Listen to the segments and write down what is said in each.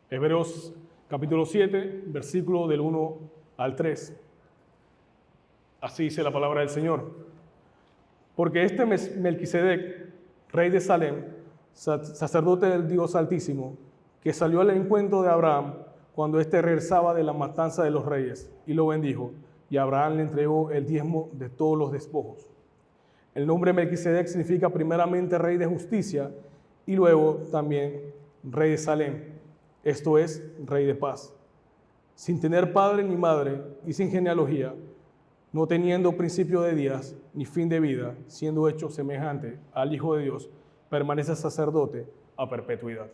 Hebreos capítulo 7, versículo del 1 al 3. Así dice la palabra del Señor. Porque este Melquisedec, rey de Salem, sacerdote del Dios Altísimo, que salió al encuentro de Abraham cuando éste regresaba de la matanza de los reyes, y lo bendijo, y Abraham le entregó el diezmo de todos los despojos. El nombre Melquisedec significa primeramente rey de justicia y luego también rey de Salem, esto es, rey de paz. Sin tener padre ni madre y sin genealogía, no teniendo principio de días ni fin de vida, siendo hecho semejante al Hijo de Dios, permanece sacerdote a perpetuidad.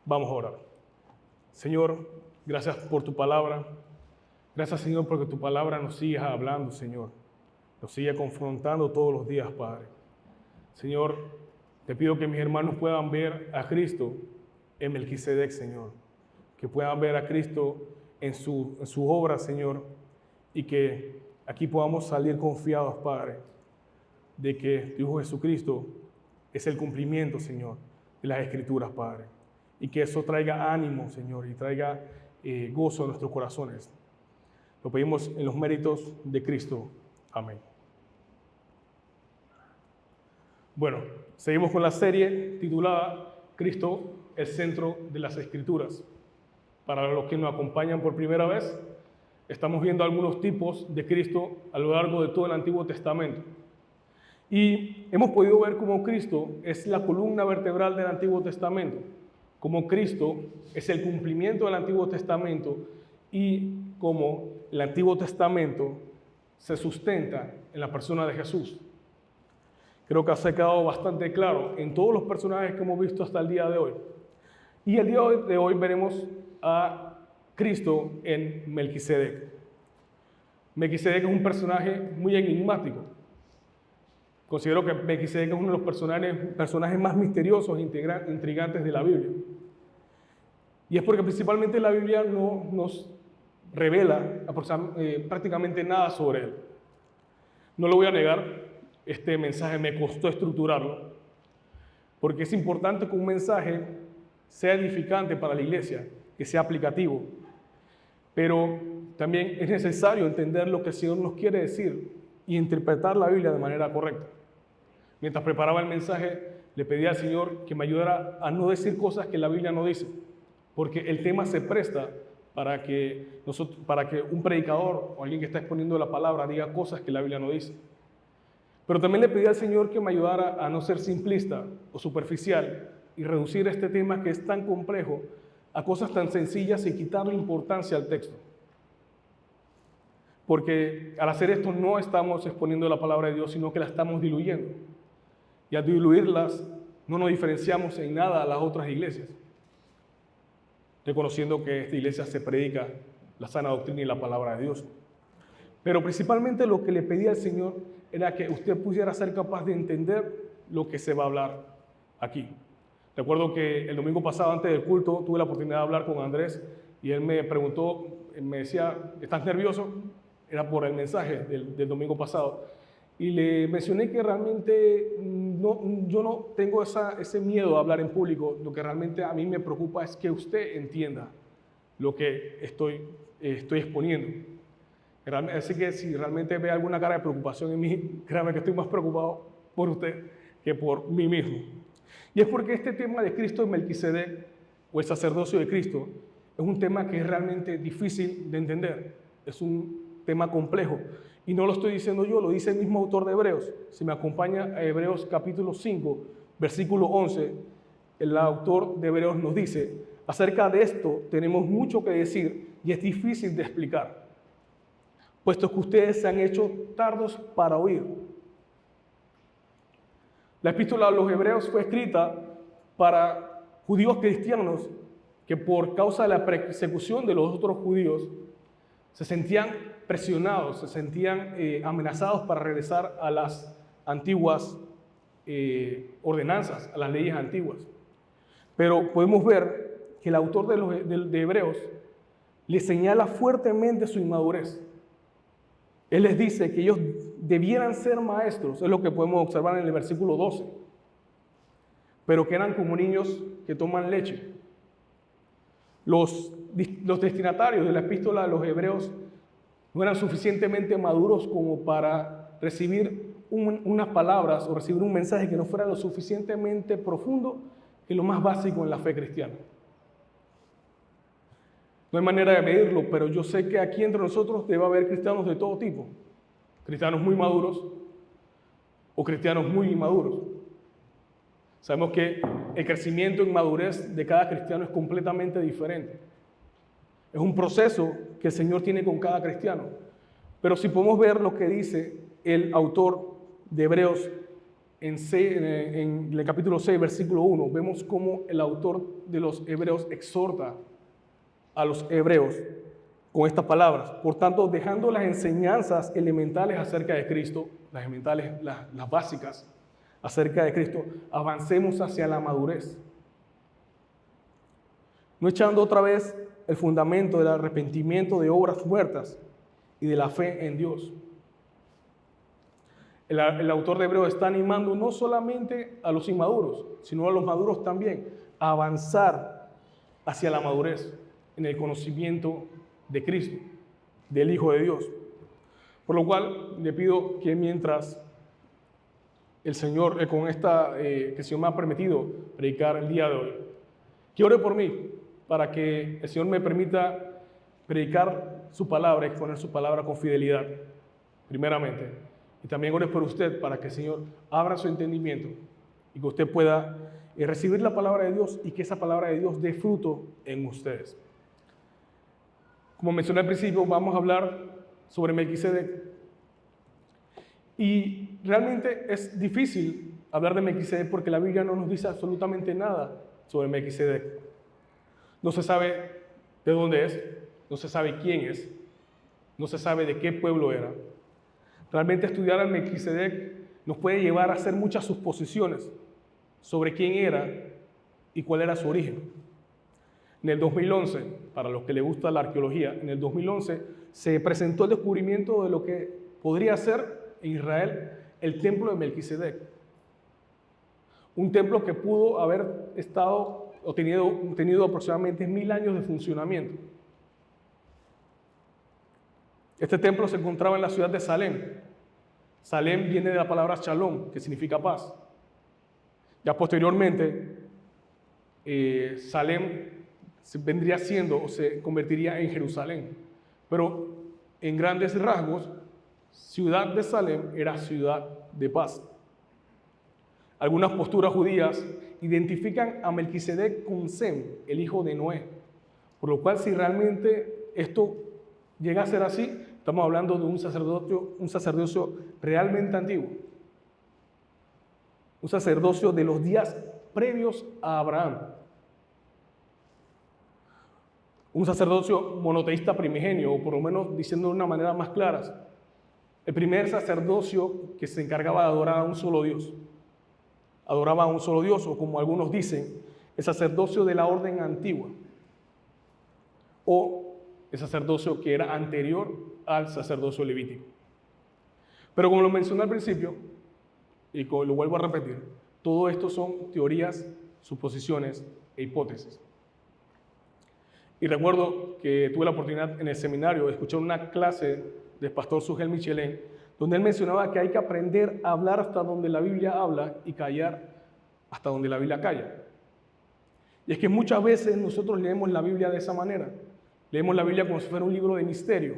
Vamos a orar. Señor, gracias por tu palabra. Gracias, Señor, porque tu palabra nos sigue hablando, Señor. Nos sigue confrontando todos los días, Padre. Señor, te pido que mis hermanos puedan ver a Cristo en Melquisedec, Señor. Que puedan ver a Cristo en su obra, Señor. Y que aquí podamos salir confiados, Padre, de que tu Hijo Jesucristo es el cumplimiento, Señor, de las Escrituras, Padre. Y que eso traiga ánimo, Señor, y traiga gozo a nuestros corazones. Lo pedimos en los méritos de Cristo. Amén. Bueno, seguimos con la serie titulada Cristo, el centro de las Escrituras. Para los que nos acompañan por primera vez, estamos viendo algunos tipos de Cristo a lo largo de todo el Antiguo Testamento. Y hemos podido ver cómo Cristo es la columna vertebral del Antiguo Testamento, cómo Cristo es el cumplimiento del Antiguo Testamento y cómo el Antiguo Testamento se sustenta en la persona de Jesús. Creo que ha quedado bastante claro en todos los personajes que hemos visto hasta el día de hoy. Y el día de hoy veremos a Cristo en Melquisedec. Melquisedec es un personaje muy enigmático. Considero que Melquisedec es uno de los personajes más misteriosos e intrigantes de la Biblia. Y es porque principalmente la Biblia no nos revela prácticamente nada sobre él. No lo voy a negar, este mensaje me costó estructurarlo, porque es importante que un mensaje sea edificante para la iglesia, que sea aplicativo, pero también es necesario entender lo que el Señor nos quiere decir y interpretar la Biblia de manera correcta. Mientras preparaba el mensaje, le pedí al Señor que me ayudara a no decir cosas que la Biblia no dice, porque el tema se presta para que un predicador o alguien que está exponiendo la palabra diga cosas que la Biblia no dice. Pero también le pedí al Señor que me ayudara a no ser simplista o superficial y reducir este tema que es tan complejo a cosas tan sencillas y quitarle importancia al texto. Porque al hacer esto no estamos exponiendo la palabra de Dios, sino que la estamos diluyendo. Y al diluirlas no nos diferenciamos en nada a las otras iglesias, reconociendo que esta iglesia se predica la sana doctrina y la palabra de Dios. Pero principalmente lo que le pedí al Señor era que usted pudiera ser capaz de entender lo que se va a hablar aquí. Recuerdo que el domingo pasado, antes del culto, tuve la oportunidad de hablar con Andrés y él me preguntó, me decía, ¿estás nervioso? Era por el mensaje del domingo pasado. Y le mencioné que realmente yo no tengo ese miedo a hablar en público. Lo que realmente a mí me preocupa es que usted entienda lo que estoy exponiendo. Así que si realmente ve alguna cara de preocupación en mí, créame que estoy más preocupado por usted que por mí mismo. Y es porque este tema de Cristo en Melquisedec, o el sacerdocio de Cristo, es un tema que es realmente difícil de entender. Es un tema complejo. Y no lo estoy diciendo yo, lo dice el mismo autor de Hebreos. Si me acompaña a Hebreos capítulo 5, versículo 11, el autor de Hebreos nos dice, acerca de esto tenemos mucho que decir y es difícil de explicar, puesto que ustedes se han hecho tardos para oír. La epístola a los Hebreos fue escrita para judíos cristianos que por causa de la persecución de los otros judíos se sentían presionados, se sentían amenazados para regresar a las antiguas ordenanzas, a las leyes antiguas. Pero podemos ver que el autor de Hebreos les señala fuertemente su inmadurez. Él les dice que ellos debieran ser maestros, es lo que podemos observar en el versículo 12, pero que eran como niños que toman leche. Los destinatarios de la epístola a los hebreos no eran suficientemente maduros como para recibir unas palabras o recibir un mensaje que no fuera lo suficientemente profundo que lo más básico en la fe cristiana. No hay manera de medirlo, pero yo sé que aquí entre nosotros debe haber cristianos de todo tipo. Cristianos muy maduros o cristianos muy inmaduros. Sabemos que el crecimiento en madurez de cada cristiano es completamente diferente. Es un proceso que el Señor tiene con cada cristiano. Pero si podemos ver lo que dice el autor de Hebreos en el capítulo 6, versículo 1, vemos cómo el autor de los Hebreos exhorta a los hebreos con estas palabras. Por tanto, dejando las enseñanzas elementales acerca de Cristo, las elementales, las básicas acerca de Cristo, avancemos hacia la madurez. No echando otra vez el fundamento del arrepentimiento de obras muertas y de la fe en Dios. El autor de Hebreos está animando no solamente a los inmaduros, sino a los maduros también, a avanzar hacia la madurez en el conocimiento de Cristo, del Hijo de Dios. Por lo cual le pido que mientras el Señor, que el Señor me ha permitido predicar el día de hoy, que ore por mí para que el Señor me permita predicar su palabra, exponer su palabra con fidelidad, primeramente. Y también ore por usted para que el Señor abra su entendimiento y que usted pueda recibir la palabra de Dios y que esa palabra de Dios dé fruto en ustedes. Como mencioné al principio, vamos a hablar sobre Melquisedec. Y realmente es difícil hablar de Melquisedec porque la Biblia no nos dice absolutamente nada sobre Melquisedec. No se sabe de dónde es, no se sabe quién es, no se sabe de qué pueblo era. Realmente estudiar a Melquisedec nos puede llevar a hacer muchas suposiciones sobre quién era y cuál era su origen. En el 2011, para los que les gusta la arqueología, en el 2011 se presentó el descubrimiento de lo que podría ser en Israel el templo de Melquisedec. Un templo que pudo haber estado o tenido aproximadamente 1000 años de funcionamiento. Este templo se encontraba en la ciudad de Salem. Salem viene de la palabra Shalom, que significa paz. Ya posteriormente, Salem vendría siendo o se convertiría en Jerusalén. Pero en grandes rasgos, ciudad de Salem era ciudad de paz. Algunas posturas judías identifican a Melquisedec con Sem, el hijo de Noé. Por lo cual, si realmente esto llega a ser así, estamos hablando de un sacerdocio realmente antiguo. Un sacerdocio de los días previos a Abraham. Un sacerdocio monoteísta primigenio, o por lo menos diciendo de una manera más clara, el primer sacerdocio que se encargaba de adorar a un solo Dios. Adoraba a un solo Dios, o como algunos dicen, el sacerdocio de la orden antigua. O el sacerdocio que era anterior al sacerdocio levítico. Pero como lo mencioné al principio, y lo vuelvo a repetir, todo esto son teorías, suposiciones e hipótesis. Y recuerdo que tuve la oportunidad en el seminario de escuchar una clase del pastor Sugel Michelén, donde él mencionaba que hay que aprender a hablar hasta donde la Biblia habla y callar hasta donde la Biblia calla. Y es que muchas veces nosotros leemos la Biblia de esa manera. Leemos la Biblia como si fuera un libro de misterio.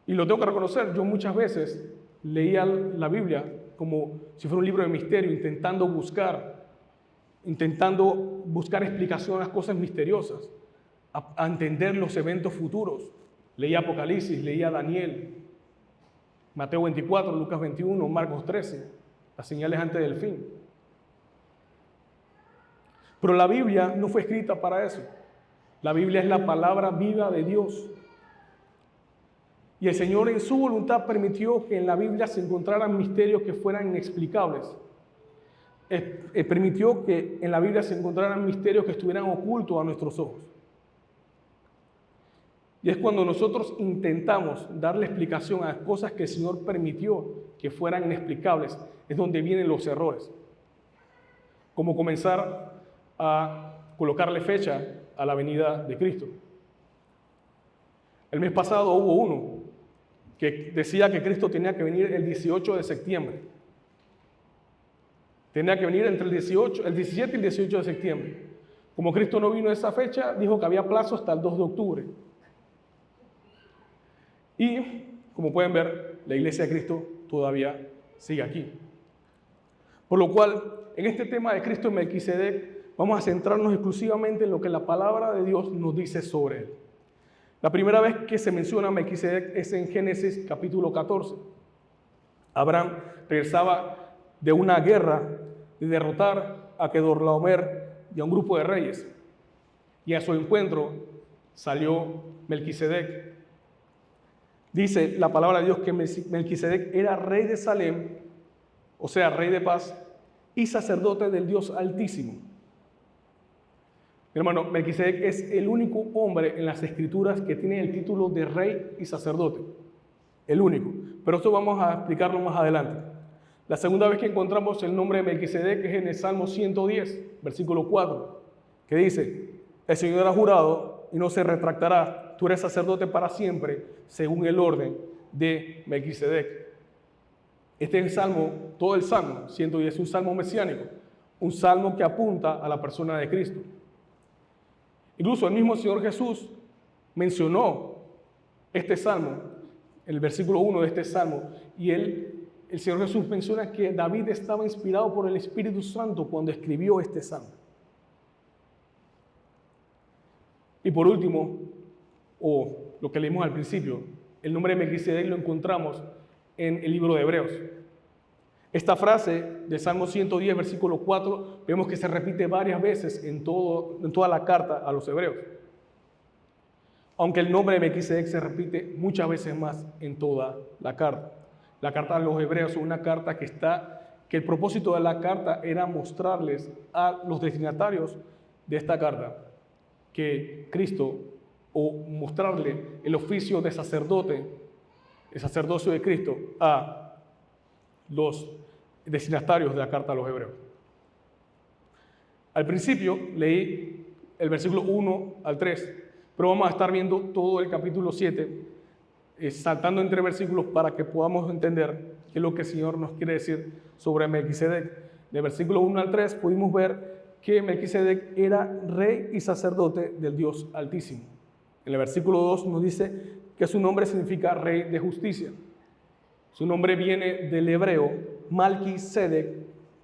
Y lo tengo que reconocer, yo muchas veces leía la Biblia como si fuera un libro de misterio, intentando buscar explicación a las cosas misteriosas, a entender los eventos futuros. Leía Apocalipsis, leía Daniel, Mateo 24, Lucas 21, Marcos 13, las señales antes del fin. Pero la Biblia no fue escrita para eso. La Biblia es la palabra viva de Dios. Y el Señor en su voluntad permitió que en la Biblia se encontraran misterios que fueran inexplicables. Permitió que en la Biblia se encontraran misterios que estuvieran ocultos a nuestros ojos. Y es cuando nosotros intentamos darle explicación a cosas que el Señor permitió que fueran inexplicables, es donde vienen los errores. Como comenzar a colocarle fecha a la venida de Cristo. El mes pasado hubo uno que decía que Cristo tenía que venir el 18 de septiembre. Tenía que venir entre el 17 y el 18 de septiembre. Como Cristo no vino a esa fecha, dijo que había plazo hasta el 2 de octubre. Y, como pueden ver, la iglesia de Cristo todavía sigue aquí. Por lo cual, en este tema de Cristo en Melquisedec, vamos a centrarnos exclusivamente en lo que la palabra de Dios nos dice sobre él. La primera vez que se menciona a Melquisedec es en Génesis capítulo 14. Abraham regresaba de una guerra de derrotar a Kedorlaomer y a un grupo de reyes. Y a su encuentro salió Melquisedec. Dice la palabra de Dios que Melquisedec era rey de Salem, o sea, rey de paz, y sacerdote del Dios Altísimo. Mi hermano, Melquisedec es el único hombre en las Escrituras que tiene el título de rey y sacerdote. El único. Pero esto vamos a explicarlo más adelante. La segunda vez que encontramos el nombre de Melquisedec es en el Salmo 110, versículo 4, que dice: el Señor ha jurado y no se retractará, tú eres sacerdote para siempre, según el orden de Melquisedec. Este es el Salmo, todo el Salmo 110 es un salmo mesiánico, un salmo que apunta a la persona de Cristo. Incluso el mismo Señor Jesús mencionó este salmo, el versículo 1 de este salmo, y el Señor Jesús menciona que David estaba inspirado por el Espíritu Santo cuando escribió este salmo. Y por último, o lo que leímos al principio, el nombre de Melquisedec lo encontramos en el libro de Hebreos. Esta frase del Salmo 110, versículo 4, vemos que se repite varias veces en toda la carta a los hebreos. Aunque el nombre de Melquisedec se repite muchas veces más en toda la carta. La carta a los hebreos es una carta que el propósito de la carta era mostrarles a los destinatarios de esta carta que Cristo, o mostrarle el oficio de sacerdote, el sacerdocio de Cristo a los destinatarios de la carta a los hebreos. Al principio leí el versículo 1 al 3, pero vamos a estar viendo todo el capítulo 7, saltando entre versículos para que podamos entender qué es lo que el Señor nos quiere decir sobre Melquisedec. Del versículo 1 al 3 pudimos ver que Melquisedec era rey y sacerdote del Dios Altísimo. En el versículo 2 nos dice que su nombre significa rey de justicia. Su nombre viene del hebreo Malquisedec,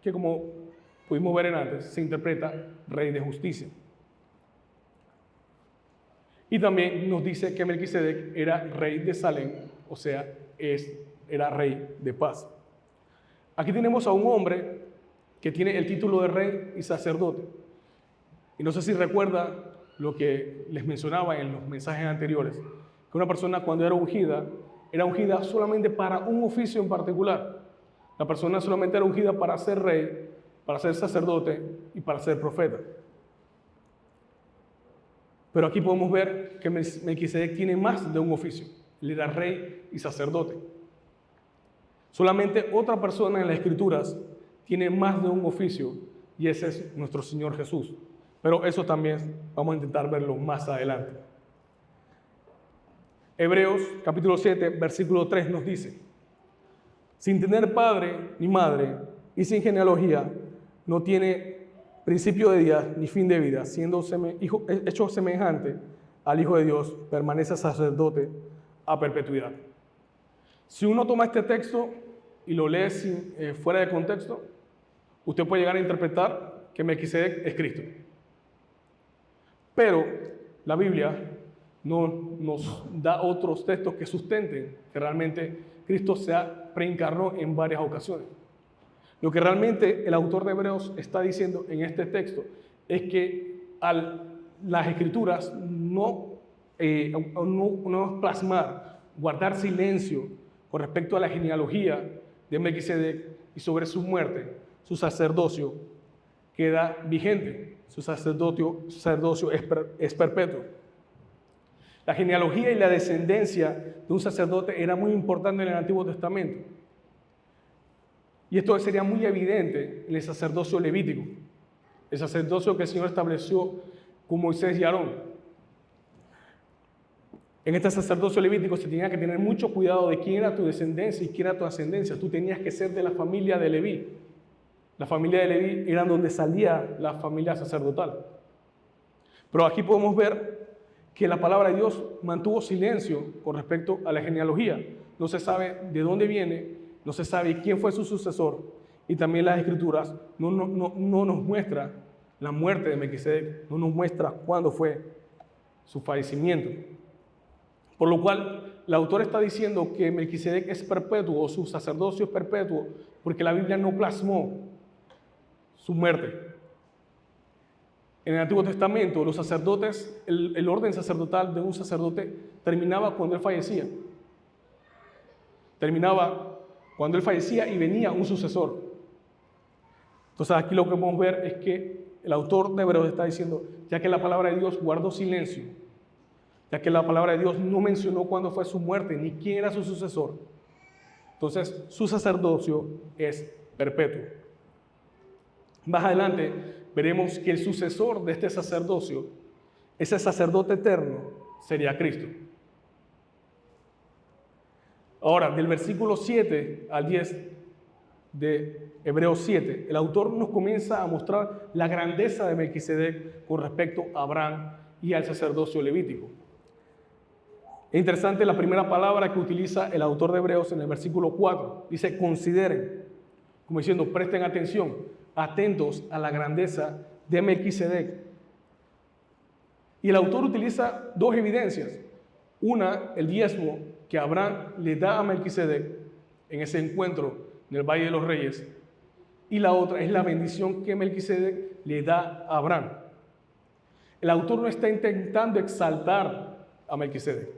que como pudimos ver en antes, se interpreta rey de justicia. Y también nos dice que Melquisedec era rey de Salem, o sea, era rey de paz. Aquí tenemos a un hombre que tiene el título de rey y sacerdote. Y no sé si recuerda lo que les mencionaba en los mensajes anteriores, que una persona cuando era ungida solamente para un oficio en particular. La persona solamente era ungida para ser rey, para ser sacerdote y para ser profeta. Pero aquí podemos ver que Melquisedec tiene más de un oficio. Él era rey y sacerdote. Solamente otra persona en las Escrituras tiene más de un oficio, y ese es nuestro Señor Jesús. Pero eso también vamos a intentar verlo más adelante. Hebreos capítulo 7, versículo 3 nos dice: sin tener padre ni madre y sin genealogía, no tiene principio de días ni fin de vida, siendo hecho semejante al Hijo de Dios, permanece sacerdote a perpetuidad. Si uno toma este texto y lo lee fuera de contexto, usted puede llegar a interpretar que Melquisedec es Cristo. Pero la Biblia no nos da otros textos que sustenten que realmente Cristo se preencarnó en varias ocasiones. Lo que realmente el autor de Hebreos está diciendo en este texto es que las Escrituras no plasmar, guardar silencio con respecto a la genealogía de Melquisedec y sobre su muerte, su sacerdocio queda vigente, su sacerdocio es perpetuo. La genealogía y la descendencia de un sacerdote era muy importante en el Antiguo Testamento. Y esto sería muy evidente en el sacerdocio levítico. el sacerdocio que el Señor estableció con Moisés y Aarón. En este sacerdocio levítico se tenía que tener mucho cuidado de quién era tu descendencia y quién era tu ascendencia. Tú tenías que ser de la familia de Leví. La familia de Leví era donde salía la familia sacerdotal. Pero aquí podemos ver que la palabra de Dios mantuvo silencio con respecto a la genealogía. No se sabe de dónde viene, no se sabe quién fue su sucesor, y también las Escrituras no nos muestra la muerte de Melquisedec, no nos muestra cuándo fue su fallecimiento. Por lo cual, el autor está diciendo que Melquisedec es perpetuo, o su sacerdocio es perpetuo, porque la Biblia no plasmó su muerte. En el Antiguo Testamento, los sacerdotes, el orden sacerdotal de un sacerdote terminaba cuando él fallecía. Terminaba cuando él fallecía y venía un sucesor. Entonces aquí lo que podemos ver es que el autor de Hebreos está diciendo, ya que la palabra de Dios guardó silencio, ya que la palabra de Dios no mencionó cuándo fue su muerte ni quién era su sucesor, entonces su sacerdocio es perpetuo. Más adelante veremos que el sucesor de este sacerdocio, ese sacerdote eterno, sería Cristo. Ahora, del versículo 7 al 10 de Hebreos 7, el autor nos comienza a mostrar la grandeza de Melquisedec con respecto a Abraham y al sacerdocio levítico. Es interesante la primera palabra que utiliza el autor de Hebreos en el versículo 4. Dice, consideren, como diciendo, presten atención, atentos a la grandeza de Melquisedec. Y el autor utiliza dos evidencias. Una, el diezmo que Abraham le da a Melquisedec en ese encuentro en el Valle de los Reyes. Y la otra es la bendición que Melquisedec le da a Abraham. El autor no está intentando exaltar a Melquisedec.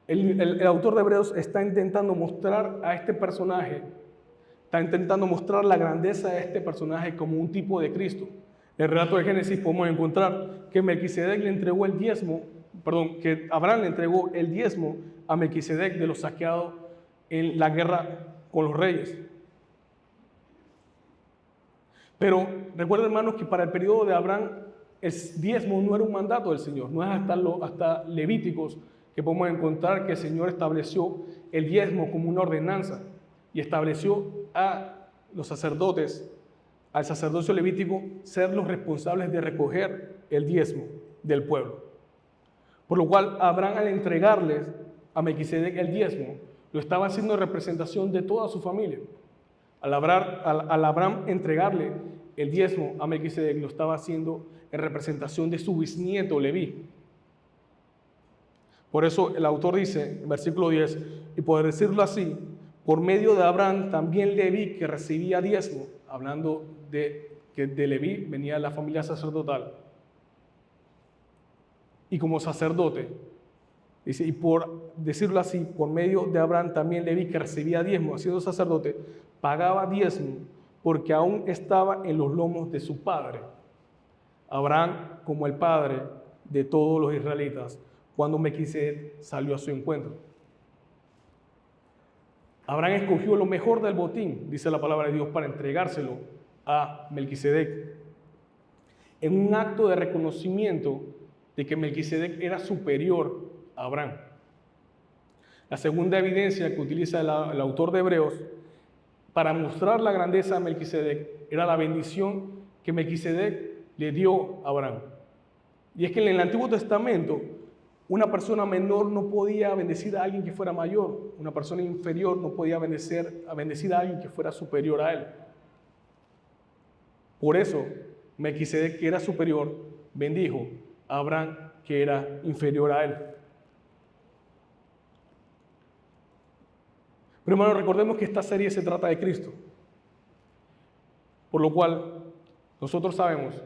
El autor de Hebreos está intentando mostrar a este personaje, está intentando mostrar la grandeza de este personaje como un tipo de Cristo. En el relato de Génesis podemos encontrar que Melquisedec le entregó el diezmo, que Abraham le entregó el diezmo a Melquisedec de los saqueados en la guerra con los reyes. Pero recuerden, hermanos, que para el periodo de Abraham el diezmo no era un mandato del Señor, no es hasta Levíticos que podemos encontrar que el Señor estableció el diezmo como una ordenanza y estableció a los sacerdotes, al sacerdocio levítico, ser los responsables de recoger el diezmo del pueblo. Por lo cual, Abraham, al entregarles a Melquisedec el diezmo, lo estaba haciendo en representación de toda su familia. Al Abraham entregarle el diezmo a Melquisedec, lo estaba haciendo en representación de su bisnieto Leví. Por eso el autor dice, en versículo 10, y por decirlo así, por medio de Abraham también Leví, que recibía diezmo, hablando de que de Leví venía la familia sacerdotal, y como sacerdote, dice, y por decirlo así, por medio de Abraham también Leví, que recibía diezmo, siendo sacerdote, pagaba diezmo, porque aún estaba en los lomos de su padre. Abraham como el padre de todos los israelitas, cuando Melquisedec salió a su encuentro. Abraham escogió lo mejor del botín, dice la palabra de Dios, para entregárselo a Melquisedec, en un acto de reconocimiento de que Melquisedec era superior a Abraham. La segunda evidencia que utiliza el autor de Hebreos para mostrar la grandeza de Melquisedec era la bendición que Melquisedec le dio a Abraham. Y es que en el Antiguo Testamento, una persona menor no podía bendecir a alguien que fuera mayor. Una persona inferior no podía bendecir a alguien que fuera superior a él. Por eso, Melquisedec, que era superior, bendijo a Abraham, que era inferior a él. Pero hermanos, recordemos que esta serie se trata de Cristo. Por lo cual, nosotros sabemos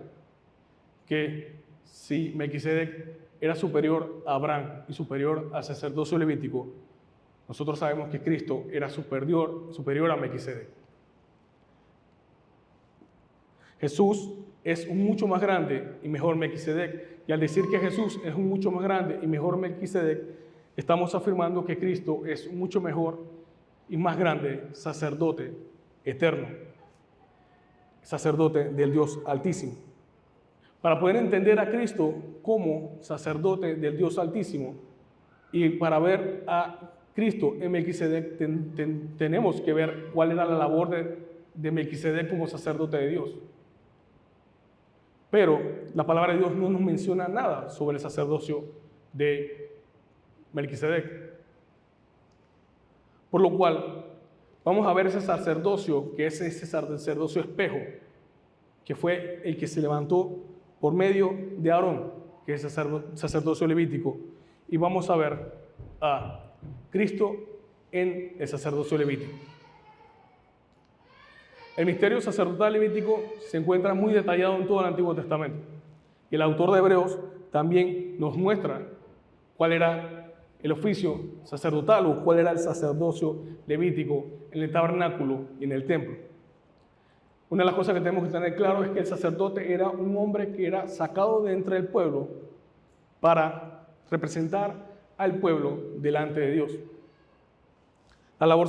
que si Melquisedec era superior a Abraham y superior al sacerdocio levítico, nosotros sabemos que Cristo era superior a Melquisedec. Jesús es un mucho más grande y mejor Melquisedec. Y al decir que Jesús es un mucho más grande y mejor Melquisedec, estamos afirmando que Cristo es un mucho mejor y más grande sacerdote eterno. sacerdote del Dios Altísimo. Para poder entender a Cristo como sacerdote del Dios Altísimo y para ver a Cristo en Melquisedec, tenemos que ver cuál era la labor de Melquisedec como sacerdote de Dios. Pero la palabra de Dios no nos menciona nada sobre el sacerdocio de Melquisedec. Por lo cual, vamos a ver ese sacerdocio, que es ese sacerdocio espejo, que fue el que se levantó por medio de Aarón, que es el sacerdocio levítico. Y vamos a ver a Cristo en el sacerdocio levítico. El misterio sacerdotal levítico se encuentra muy detallado en todo el Antiguo Testamento. Y el autor de Hebreos también nos muestra cuál era el oficio sacerdotal o cuál era el sacerdocio levítico en el tabernáculo y en el templo. Una de las cosas que tenemos que tener claro es que el sacerdote era un hombre que era sacado de entre el pueblo para representar al pueblo delante de Dios. La labor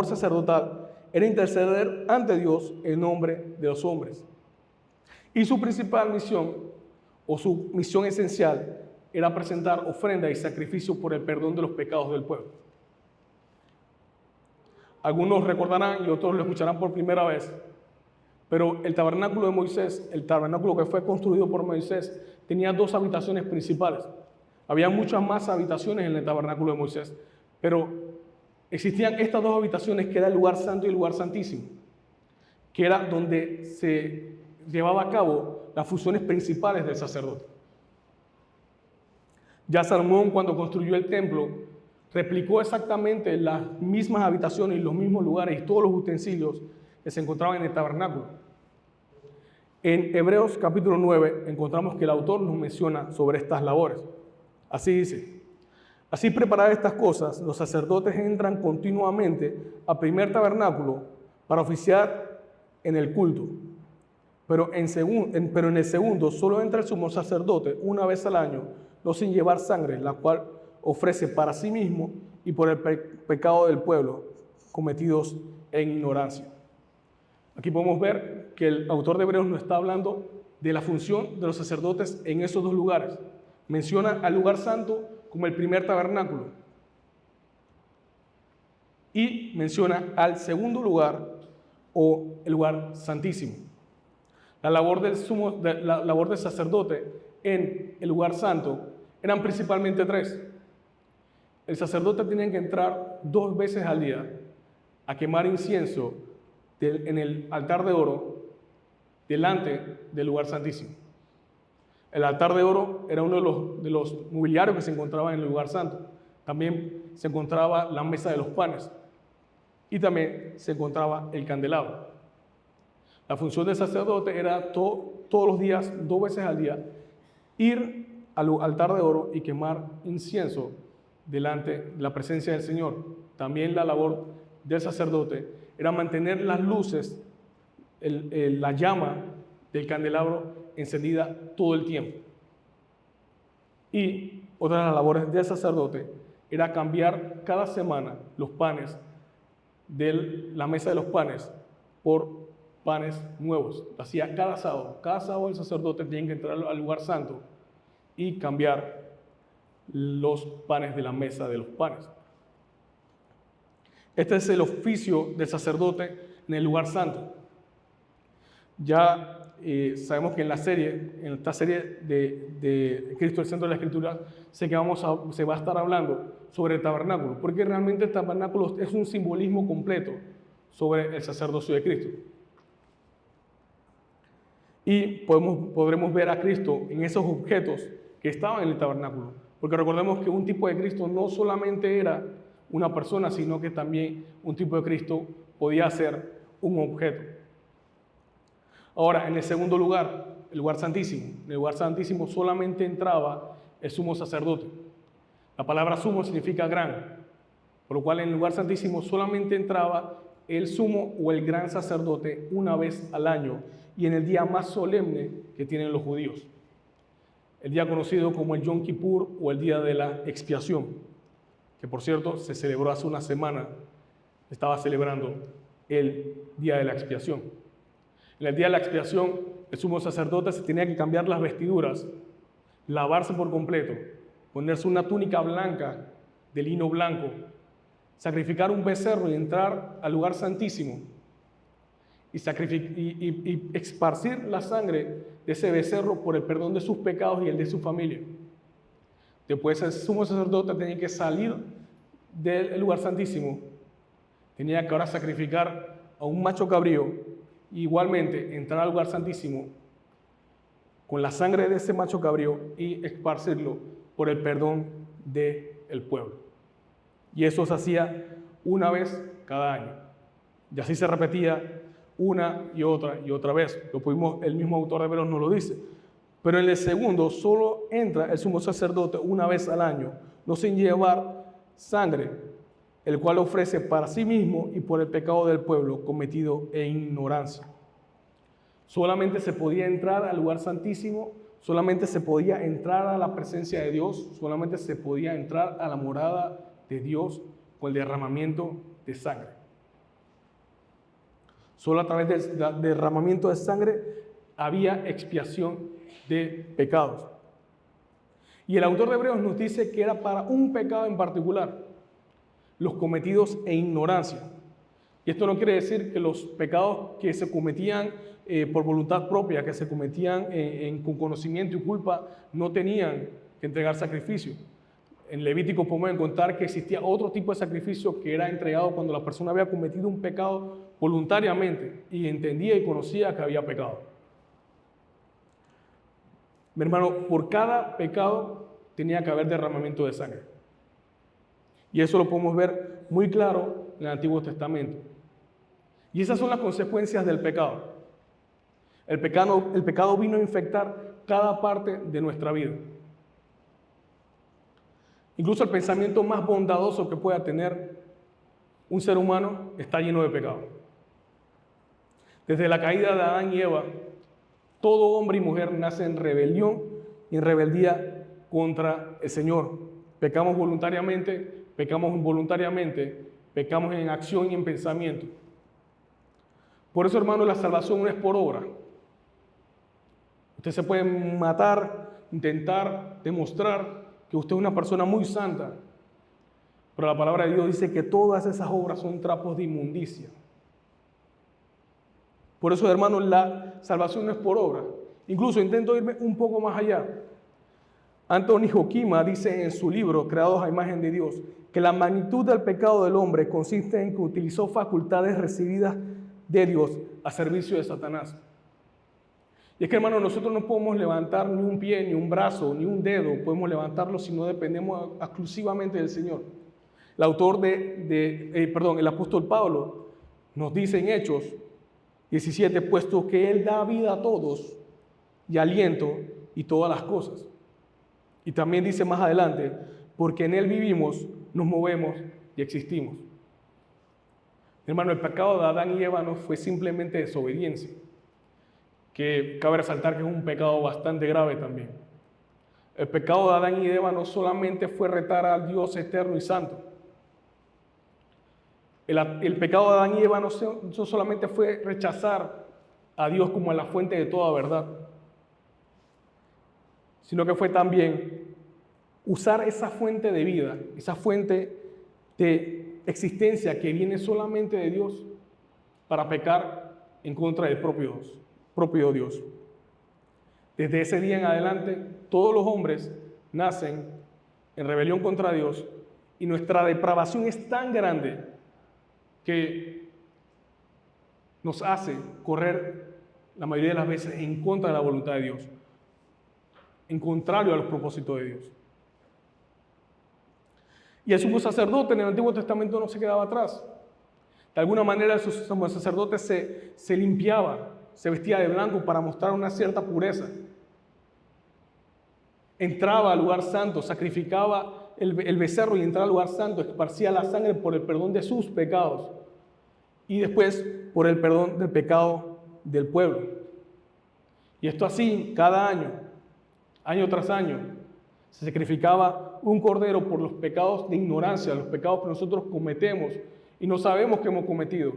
sacerdotal era interceder ante Dios en nombre de los hombres. Y su principal misión, o su misión esencial, era presentar ofrenda y sacrificio por el perdón de los pecados del pueblo. Algunos recordarán y otros lo escucharán por primera vez, pero el tabernáculo de Moisés, el tabernáculo que fue construido por Moisés, tenía dos habitaciones principales. Había muchas más habitaciones en el tabernáculo de Moisés, pero existían estas dos habitaciones que era el lugar santo y el lugar santísimo, que era donde se llevaba a cabo las funciones principales del sacerdote. Ya Salomón, cuando construyó el templo, replicó exactamente las mismas habitaciones y los mismos lugares y todos los utensilios que se encontraban en el tabernáculo. En Hebreos capítulo 9 encontramos que el autor nos menciona sobre estas labores. Así dice: así preparadas estas cosas, los sacerdotes entran continuamente al primer tabernáculo para oficiar en el culto. Pero en el segundo solo entra el sumo sacerdote una vez al año, no sin llevar sangre, la cual ofrece para sí mismo y por el pecado del pueblo, cometidos en ignorancia. Aquí podemos ver que el autor de Hebreos nos está hablando de la función de los sacerdotes en esos dos lugares. Menciona al lugar santo como el primer tabernáculo y menciona al segundo lugar o el lugar santísimo. La labor del sacerdote en el lugar santo eran principalmente tres. El sacerdote tenía que entrar 2 veces al día a quemar incienso en el altar de oro delante del lugar santísimo. El altar de oro era uno de los mobiliarios que se encontraba en el lugar santo. También se encontraba la mesa de los panes y también se encontraba el candelabro. La función del sacerdote era todos los días, 2 veces al día, ir al altar de oro y quemar incienso delante de la presencia del Señor. También la labor del sacerdote era mantener las luces, la llama del candelabro encendida todo el tiempo. Y otra de las labores del sacerdote era cambiar cada semana los panes de la mesa de los panes por panes nuevos. Hacía cada sábado. Cada sábado el sacerdote tenía que entrar al lugar santo y cambiar los panes de la mesa de los panes. Este es el oficio del sacerdote en el lugar santo. Ya sabemos que en esta serie de Cristo, el centro de la Escritura, sé que se va a estar hablando sobre el tabernáculo, porque realmente el tabernáculo es un simbolismo completo sobre el sacerdocio de Cristo. Y podremos ver a Cristo en esos objetos que estaban en el tabernáculo, porque recordemos que un tipo de Cristo no solamente era una persona, sino que también un tipo de Cristo podía ser un objeto. Ahora, en el segundo lugar, el lugar santísimo. En el lugar santísimo solamente entraba el sumo sacerdote. La palabra sumo significa gran, por lo cual en el lugar santísimo solamente entraba el sumo o el gran sacerdote una vez al año y en el día más solemne que tienen los judíos. El día conocido como el Yom Kippur o el día de la expiación, que por cierto se celebró hace una semana, estaba celebrando el día de la expiación. En el día de la expiación, el sumo sacerdote se tenía que cambiar las vestiduras, lavarse por completo, ponerse una túnica blanca de lino blanco, sacrificar un becerro y entrar al lugar santísimo y esparcir la sangre de ese becerro por el perdón de sus pecados y el de su familia. Después el sumo sacerdote tenía que salir del lugar santísimo, tenía que ahora sacrificar a un macho cabrío, e igualmente entrar al lugar santísimo con la sangre de ese macho cabrío y esparcirlo por el perdón del pueblo. Y eso se hacía una vez cada año. Y así se repetía una y otra vez. El mismo autor de Hebreos nos lo dice. Pero en el segundo solo entra el sumo sacerdote una vez al año, no sin llevar sangre, el cual ofrece para sí mismo y por el pecado del pueblo cometido en ignorancia. Solamente se podía entrar al lugar santísimo, solamente se podía entrar a la presencia de Dios, solamente se podía entrar a la morada de Dios con el derramamiento de sangre. Solo a través del derramamiento de sangre había expiación de pecados. Y el autor de Hebreos nos dice que era para un pecado en particular, los cometidos en ignorancia. Y esto no quiere decir que los pecados que se cometían por voluntad propia, que se cometían con conocimiento y culpa, no tenían que entregar sacrificio. En Levítico podemos encontrar que existía otro tipo de sacrificio que era entregado cuando la persona había cometido un pecado voluntariamente y entendía y conocía que había pecado. Mi hermano, por cada pecado tenía que haber derramamiento de sangre. Y eso lo podemos ver muy claro en el Antiguo Testamento. Y esas son las consecuencias del pecado. El pecado vino a infectar cada parte de nuestra vida. Incluso el pensamiento más bondadoso que pueda tener un ser humano está lleno de pecado. Desde la caída de Adán y Eva, todo hombre y mujer nace en rebelión y en rebeldía contra el Señor. Pecamos voluntariamente, pecamos involuntariamente, pecamos en acción y en pensamiento. Por eso, hermano, la salvación no es por obra. Usted se puede matar, intentar demostrar que usted es una persona muy santa, pero la palabra de Dios dice que todas esas obras son trapos de inmundicia. Por eso, hermano, la salvación no es por obra. Incluso intento irme un poco más allá. Anthony Hoekema dice en su libro, Creados a imagen de Dios, que la magnitud del pecado del hombre consiste en que utilizó facultades recibidas de Dios a servicio de Satanás. Y es que, hermano, nosotros no podemos levantar ni un pie, ni un brazo, ni un dedo, podemos levantarlo si no dependemos exclusivamente del Señor. El apóstol Pablo nos dice en Hechos 17, puesto que Él da vida a todos y aliento y todas las cosas. Y también dice más adelante, porque en Él vivimos, nos movemos y existimos. Hermano, el pecado de Adán y Eva no fue simplemente desobediencia, que cabe resaltar que es un pecado bastante grave también. El pecado de Adán y Eva no solamente fue retar al Dios eterno y santo. El pecado de Adán y Eva no solamente fue rechazar a Dios como a la fuente de toda verdad, sino que fue también usar esa fuente de vida, esa fuente de existencia que viene solamente de Dios para pecar en contra del propio Dios. Desde ese día en adelante, todos los hombres nacen en rebelión contra Dios y nuestra depravación es tan grande que nos hace correr la mayoría de las veces en contra de la voluntad de Dios, en contrario a los propósitos de Dios. Y el sumo sacerdote en el Antiguo Testamento no se quedaba atrás. De alguna manera el sumo sacerdote se limpiaba, se vestía de blanco para mostrar una cierta pureza. Entraba al lugar santo, sacrificaba el becerro y entraba al lugar santo, esparcía la sangre por el perdón de sus pecados y después por el perdón del pecado del pueblo. Y esto así cada año, año tras año, se sacrificaba un cordero por los pecados de ignorancia, los pecados que nosotros cometemos y no sabemos que hemos cometido.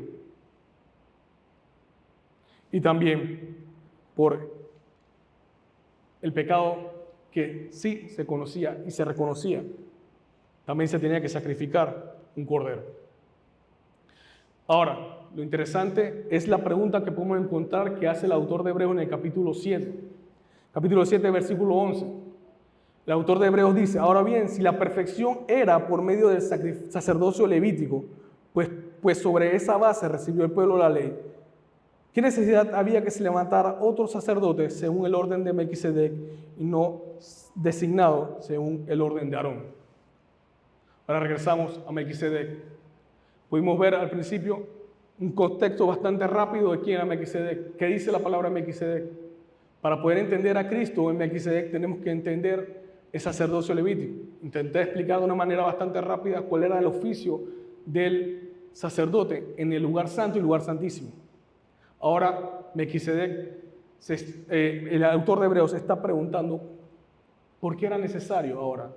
y también por el pecado que sí se conocía y se reconocía. También se tenía que sacrificar un cordero. Ahora, lo interesante es la pregunta que podemos encontrar que hace el autor de Hebreos en el capítulo 7. Capítulo 7, versículo 11. El autor de Hebreos dice: ahora bien, si la perfección era por medio del sacerdocio levítico, pues sobre esa base recibió el pueblo la ley, ¿qué necesidad había que se levantara otro sacerdote según el orden de Melquisedec y no designado según el orden de Aarón? Ahora regresamos a Melquisedec. Pudimos ver al principio un contexto bastante rápido de quién era Melquisedec. ¿Qué dice la palabra Melquisedec? Para poder entender a Cristo en Melquisedec tenemos que entender el sacerdocio levítico. Intenté explicar de una manera bastante rápida cuál era el oficio del sacerdote en el lugar santo y lugar santísimo. Ahora Melquisedec, el autor de Hebreos está preguntando por qué era necesario ahora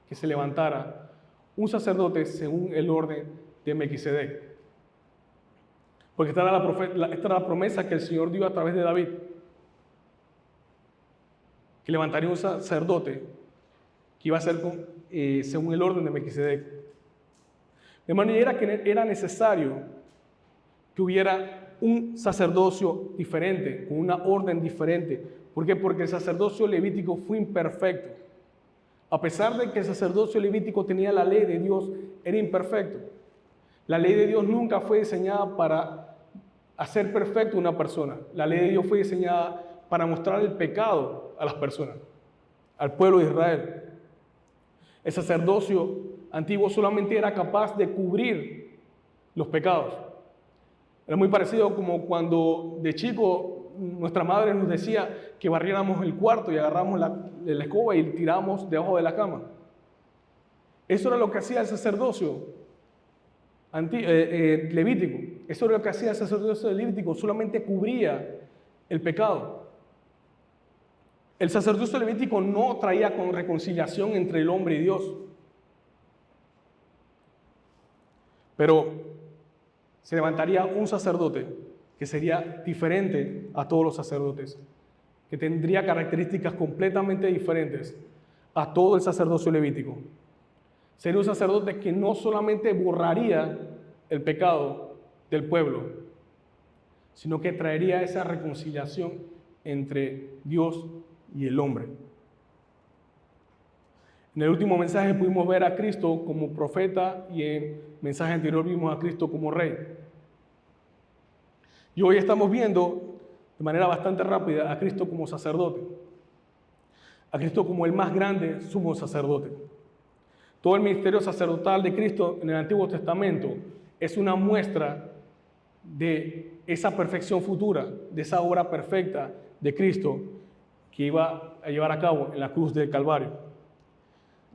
que se levantara un sacerdote según el orden de Melquisedec. Porque esta era la promesa que el Señor dio a través de David, que levantaría un sacerdote que iba a ser según el orden de Melquisedec. De manera que era necesario que hubiera un sacerdocio diferente, con una orden diferente. ¿Por qué? Porque el sacerdocio levítico fue imperfecto. A pesar de que el sacerdocio levítico tenía la ley de Dios, era imperfecto. La ley de Dios nunca fue diseñada para hacer perfecto una persona. La ley de Dios fue diseñada para mostrar el pecado a las personas, al pueblo de Israel. El sacerdocio antiguo solamente era capaz de cubrir los pecados. Era muy parecido como cuando de chico nuestra madre nos decía que barriéramos el cuarto y agarramos la escoba y tiramos debajo de la cama. Eso era lo que hacía el sacerdocio levítico. Eso era lo que hacía el sacerdocio levítico, solamente cubría el pecado. El sacerdocio levítico no traía con reconciliación entre el hombre y Dios. Pero se levantaría un sacerdote que sería diferente a todos los sacerdotes, que tendría características completamente diferentes a todo el sacerdocio levítico. Sería un sacerdote que no solamente borraría el pecado del pueblo, sino que traería esa reconciliación entre Dios y el hombre. En el último mensaje pudimos ver a Cristo como profeta y en el mensaje anterior vimos a Cristo como rey. Y hoy estamos viendo de manera bastante rápida a Cristo como sacerdote, a Cristo como el más grande sumo sacerdote. Todo el ministerio sacerdotal de Cristo en el Antiguo Testamento es una muestra de esa perfección futura, de esa obra perfecta de Cristo que iba a llevar a cabo en la cruz del Calvario.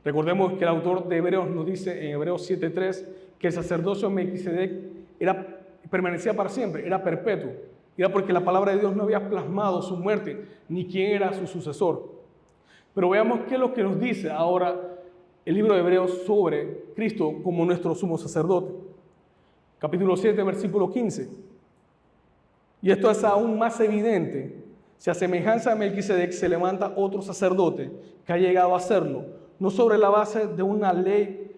Recordemos que el autor de Hebreos nos dice en Hebreos 7:3 que el sacerdocio de Melquisedec permanecía para siempre, era perpetuo. Era porque la palabra de Dios no había plasmado su muerte ni quién era su sucesor. Pero veamos qué es lo que nos dice ahora el libro de Hebreos sobre Cristo como nuestro sumo sacerdote. Capítulo 7, versículo 15. Y esto es aún más evidente. Si a semejanza de Melquisedec se levanta otro sacerdote que ha llegado a serlo, no sobre la base de una ley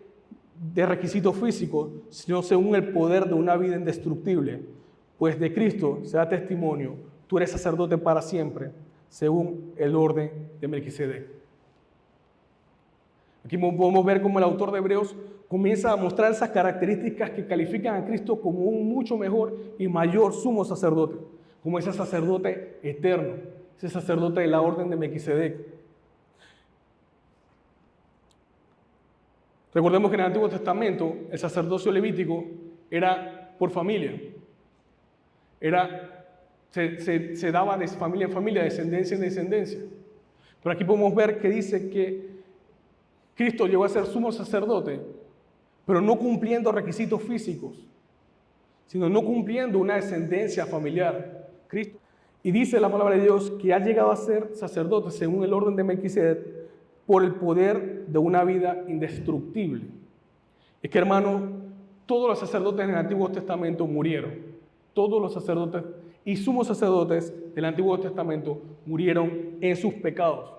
de requisitos físicos, sino según el poder de una vida indestructible. Pues de Cristo se da testimonio, tú eres sacerdote para siempre, según el orden de Melquisedec. Aquí podemos ver cómo el autor de Hebreos comienza a mostrar esas características que califican a Cristo como un mucho mejor y mayor sumo sacerdote, como ese sacerdote eterno, ese sacerdote de la orden de Melquisedec. Recordemos que en el Antiguo Testamento el sacerdocio levítico era por familia. Se daba de familia en familia, de descendencia en descendencia. Pero aquí podemos ver que dice que Cristo llegó a ser sumo sacerdote, pero no cumpliendo requisitos físicos, sino no cumpliendo una descendencia familiar. Cristo. Y dice la palabra de Dios que ha llegado a ser sacerdote según el orden de Melquisedec por el poder de una vida indestructible. Es que, hermano, todos los sacerdotes en el Antiguo Testamento murieron. Todos los sacerdotes y sumos sacerdotes del Antiguo Testamento murieron en sus pecados.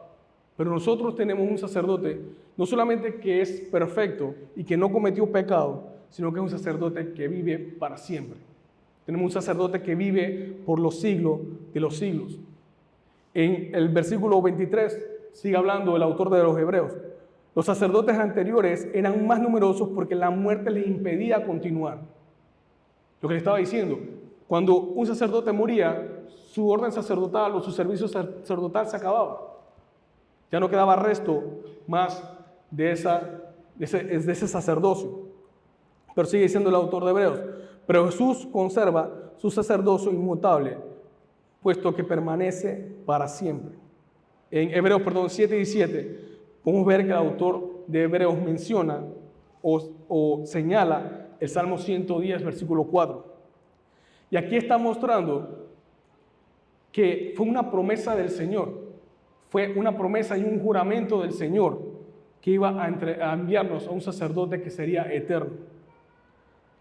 Pero nosotros tenemos un sacerdote no solamente que es perfecto y que no cometió pecado, sino que es un sacerdote que vive para siempre. Tenemos un sacerdote que vive por los siglos de los siglos. En el versículo 23 sigue hablando el autor de los Hebreos. Los sacerdotes anteriores eran más numerosos porque la muerte les impedía continuar. Lo que le estaba diciendo, cuando un sacerdote moría, su orden sacerdotal o su servicio sacerdotal se acababa. Ya no quedaba resto más de ese sacerdocio. Pero sigue diciendo el autor de Hebreos. Pero Jesús conserva su sacerdocio inmutable, puesto que permanece para siempre. En Hebreos 7:17, podemos ver que el autor de Hebreos menciona o señala el Salmo 110, versículo 4. Y aquí está mostrando que fue una promesa del Señor. Fue una promesa y un juramento del Señor que iba a enviarnos a un sacerdote que sería eterno.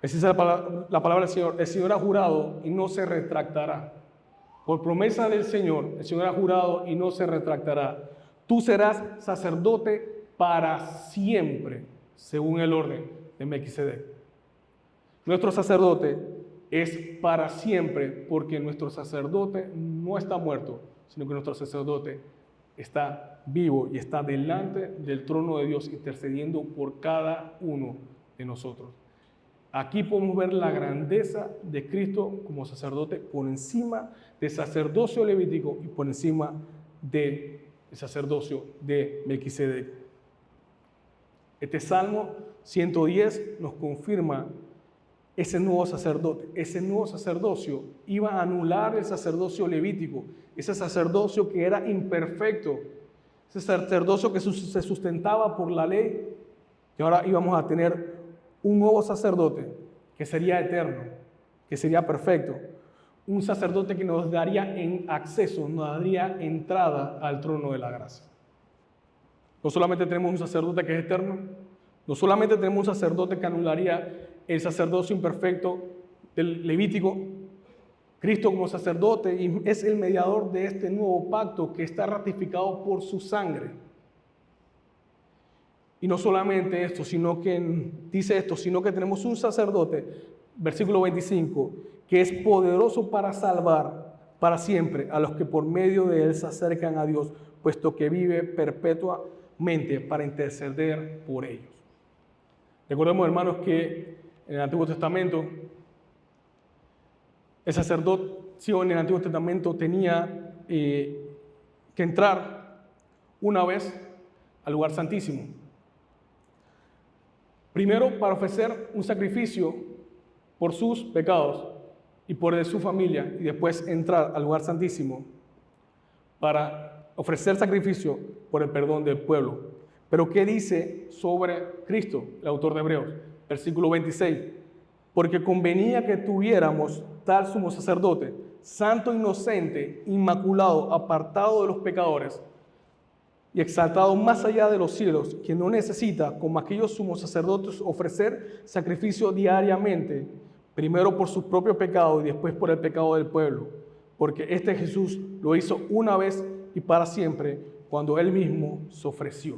Esa es la palabra del Señor. El Señor ha jurado y no se retractará. Por promesa del Señor, el Señor ha jurado y no se retractará. Tú serás sacerdote para siempre, según el orden de Melquisedec. Nuestro sacerdote es para siempre, porque nuestro sacerdote no está muerto, sino que nuestro sacerdote está vivo y está delante del trono de Dios intercediendo por cada uno de nosotros. Aquí podemos ver la grandeza de Cristo como sacerdote por encima del sacerdocio levítico y por encima del sacerdocio de Melquisedec. Este Salmo 110 nos confirma ese nuevo sacerdote. Ese nuevo sacerdocio iba a anular el sacerdocio levítico, ese sacerdocio que era imperfecto, ese sacerdocio que se sustentaba por la ley. Y ahora íbamos a tener un nuevo sacerdote que sería eterno, que sería perfecto. Un sacerdote que nos daría acceso, nos daría entrada al trono de la gracia. No solamente tenemos un sacerdote que es eterno, no solamente tenemos un sacerdote que anularía el sacerdocio imperfecto del Levítico. Cristo como sacerdote es el mediador de este nuevo pacto que está ratificado por su sangre. Y no solamente esto, sino que tenemos un sacerdote, versículo 25, que es poderoso para salvar para siempre a los que por medio de él se acercan a Dios, puesto que vive perpetuamente para interceder por ellos. Recordemos, hermanos, que en el Antiguo Testamento, el sacerdocio en el Antiguo Testamento tenía que entrar una vez al lugar santísimo. Primero, para ofrecer un sacrificio por sus pecados y por el de su familia, y después entrar al lugar santísimo para ofrecer sacrificio por el perdón del pueblo. Pero ¿qué dice sobre Cristo, el autor de Hebreos? Versículo 26. Porque convenía que tuviéramos tal sumo sacerdote, santo, inocente, inmaculado, apartado de los pecadores y exaltado más allá de los cielos, que no necesita, como aquellos sumos sacerdotes, ofrecer sacrificio diariamente, primero por su propio pecado y después por el pecado del pueblo, porque este Jesús lo hizo una vez y para siempre, cuando él mismo se ofreció.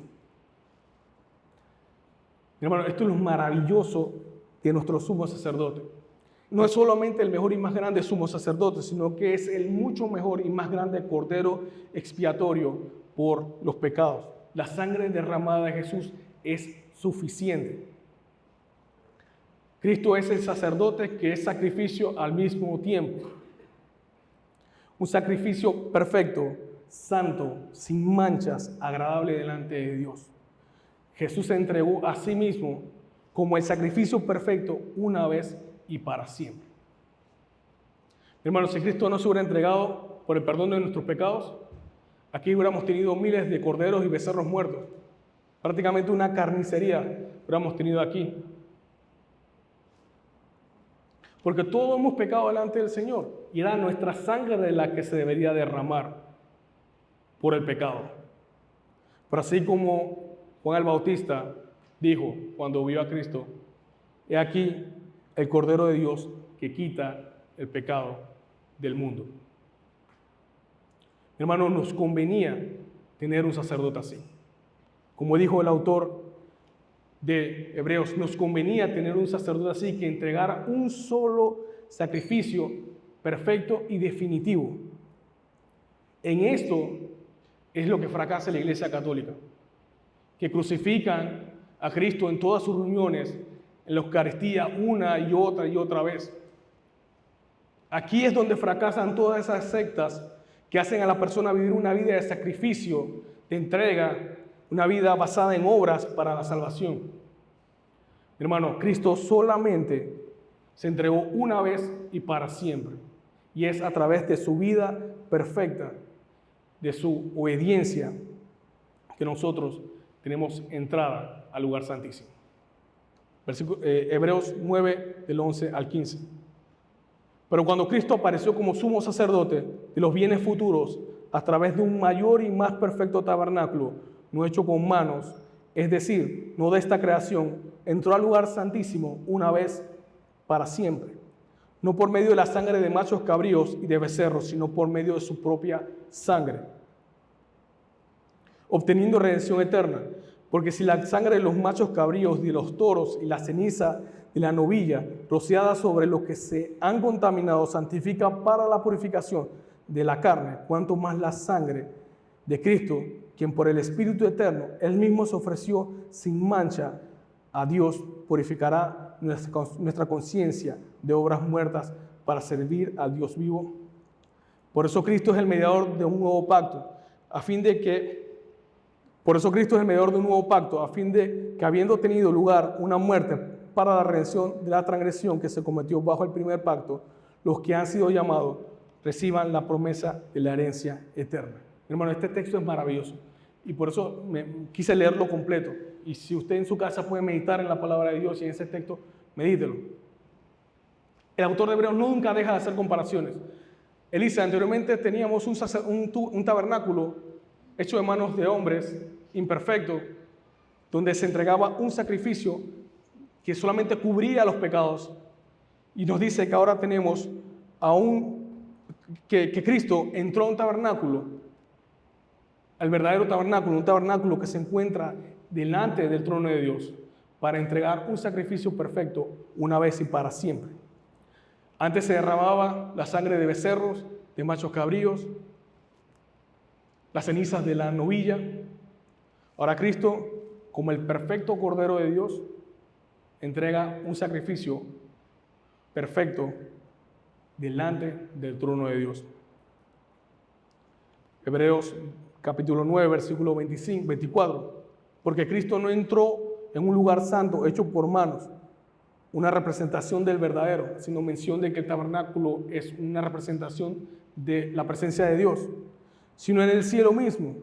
Mi hermano, esto es lo maravilloso de nuestro sumo sacerdote. No es solamente el mejor y más grande sumo sacerdote, sino que es el mucho mejor y más grande cordero expiatorio por los pecados. La sangre derramada de Jesús es suficiente. Cristo es el sacerdote que es sacrificio al mismo tiempo. Un sacrificio perfecto, santo, sin manchas, agradable delante de Dios. Jesús se entregó a sí mismo como el sacrificio perfecto una vez y para siempre. Hermanos, si Cristo no se hubiera entregado por el perdón de nuestros pecados, aquí hubiéramos tenido miles de corderos y becerros muertos. Prácticamente una carnicería hubiéramos tenido aquí. Porque todos hemos pecado delante del Señor y era nuestra sangre de la que se debería derramar por el pecado. Pero así como Juan el Bautista dijo cuando vio a Cristo, he aquí el Cordero de Dios que quita el pecado del mundo. Hermanos, nos convenía tener un sacerdote así. Como dijo el autor de Hebreos, nos convenía tener un sacerdote así que entregara un solo sacrificio perfecto y definitivo. En esto es lo que fracasa la Iglesia Católica, que crucifican a Cristo en todas sus reuniones, en la Eucaristía, una y otra vez. Aquí es donde fracasan todas esas sectas que hacen a la persona vivir una vida de sacrificio, de entrega, una vida basada en obras para la salvación. Hermano, Cristo solamente se entregó una vez y para siempre. Y es a través de su vida perfecta, de su obediencia, que nosotros tenemos entrada al lugar santísimo. Hebreos 9, del 11 al 15. Pero cuando Cristo apareció como sumo sacerdote de los bienes futuros a través de un mayor y más perfecto tabernáculo, no hecho con manos, es decir, no de esta creación, entró al lugar santísimo una vez para siempre, no por medio de la sangre de machos cabríos y de becerros, sino por medio de su propia sangre, obteniendo redención eterna. Porque si la sangre de los machos cabríos, de los toros y la ceniza de la novilla, rociada sobre los que se han contaminado, santifica para la purificación de la carne, cuanto más la sangre de Cristo, quien por el Espíritu eterno, Él mismo se ofreció sin mancha a Dios, purificará nuestra conciencia de obras muertas para servir al Dios vivo. Por eso Cristo es el mediador de un nuevo pacto, a fin de que habiendo tenido lugar una muerte para la redención de la transgresión que se cometió bajo el primer pacto, los que han sido llamados reciban la promesa de la herencia eterna. Hermano, este texto es maravilloso y por eso quise leerlo completo. Y si usted en su casa puede meditar en la palabra de Dios y en ese texto, medítelo. El autor de Hebreos nunca deja de hacer comparaciones. Él dice, anteriormente teníamos un tabernáculo hecho de manos de hombres imperfecto, donde se entregaba un sacrificio que solamente cubría los pecados. Y nos dice que ahora tenemos que Cristo entró a un tabernáculo, al verdadero tabernáculo, un tabernáculo que se encuentra delante del trono de Dios, para entregar un sacrificio perfecto una vez y para siempre. Antes se derramaba la sangre de becerros, de machos cabríos, las cenizas de la novilla. Ahora Cristo, como el perfecto Cordero de Dios, entrega un sacrificio perfecto delante del trono de Dios. Hebreos capítulo 9, versículo 24. Porque Cristo no entró en un lugar santo hecho por manos, una representación del verdadero, sino mención de que el tabernáculo es una representación de la presencia de Dios, sino en el cielo mismo,